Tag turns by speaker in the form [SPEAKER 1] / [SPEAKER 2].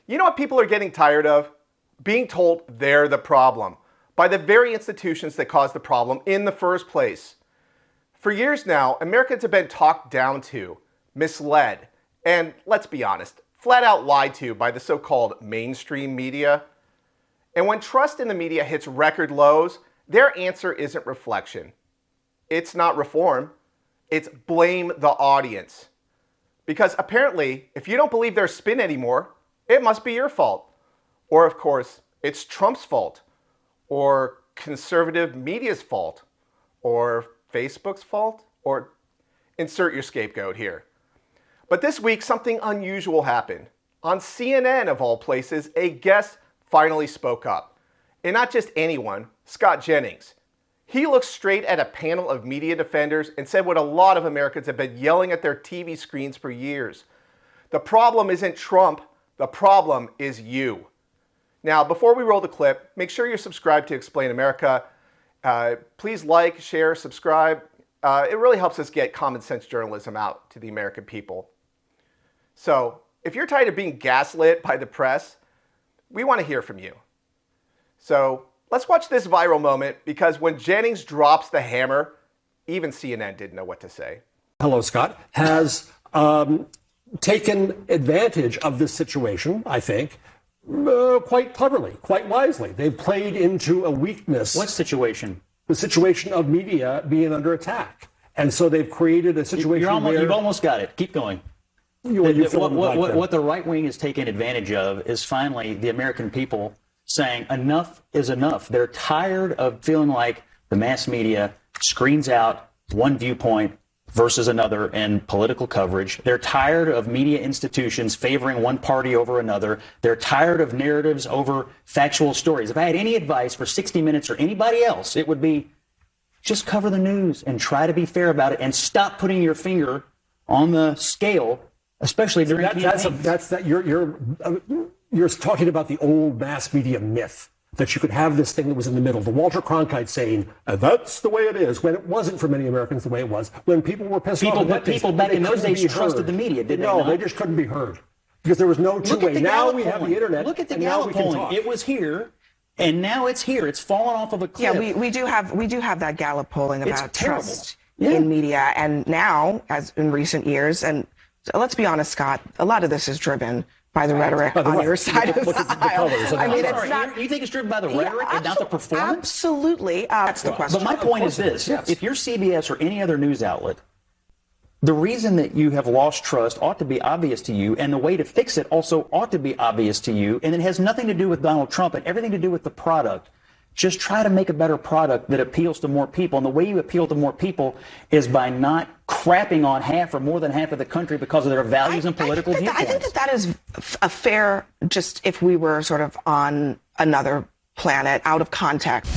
[SPEAKER 1] You know what people are getting tired of? Being told they're the problem by the very institutions that caused the problem in the first place. For years now, Americans have been talked down to, misled, and let's be honest, flat out lied to by the so-called mainstream media. And when trust in the media hits record lows, their answer isn't reflection. It's not reform. It's blame the audience. Because apparently, if you don't believe their spin anymore, it must be your fault. Or of course, it's Trump's fault. Or conservative media's fault. Or Facebook's fault. Or insert your scapegoat here. But this week, something unusual happened. On CNN, of all places, a guest finally spoke up. And not just anyone, Scott Jennings. He looked straight at a panel of media defenders and said what a lot of Americans have been yelling at their TV screens for years. The problem isn't Trump, the problem is you. Now, before we roll the clip, make sure you're subscribed to Explain America. Please like, share, subscribe. It really helps us get common sense journalism out to the American people. So, if you're tired of being gaslit by the press, we want to hear from you. So, let's watch this viral moment, because when Jennings drops the hammer, even CNN didn't know what to say.
[SPEAKER 2] Hello, Scott, has taken advantage of this situation, I think, quite cleverly, quite wisely. They've played into a weakness.
[SPEAKER 3] What situation?
[SPEAKER 2] The situation of media being under attack. And so they've created a situation where...
[SPEAKER 3] You've almost got it. Keep going. What the right wing is taking advantage of is finally the American people saying enough is enough. They're tired of feeling like the mass media screens out one viewpoint versus another in political coverage. They're tired of media institutions favoring one party over another. They're tired of narratives over factual stories. If I had any advice for 60 Minutes or anybody else, it would be just cover the news and try to be fair about it and stop putting your finger on the scale, especially during campaigns.
[SPEAKER 2] You're talking about the old mass media myth that you could have this thing that was in the middle. The Walter Cronkite saying, that's the way it is, when it wasn't for many Americans the way it was. When people were pissed off.
[SPEAKER 3] But people back in those days trusted the media, didn't they?
[SPEAKER 2] No, they just couldn't be heard. Because there was no two-way. Now we have the internet.
[SPEAKER 3] Look at the Gallup polling. It was here, and now it's here. It's fallen off of a cliff.
[SPEAKER 4] Yeah, we do have that Gallup polling about trust in media. And now, as in recent years, and let's be honest, Scott, a lot of this is driven by the rhetoric on your side of the aisle.
[SPEAKER 3] I mean, it's not. You think it's driven by the rhetoric and not the performance?
[SPEAKER 4] Absolutely. That's the question.
[SPEAKER 3] But my point is this. Yes. If you're CBS or any other news outlet, the reason that you have lost trust ought to be obvious to you, and the way to fix it also ought to be obvious to you, and it has nothing to do with Donald Trump and everything to do with the product. Just try to make a better product that appeals to more people. And the way you appeal to more people is by not crapping on half or more than half of the country because of their values and political viewpoints.
[SPEAKER 4] I think that is a fair, just if we were sort of on another planet, out of context.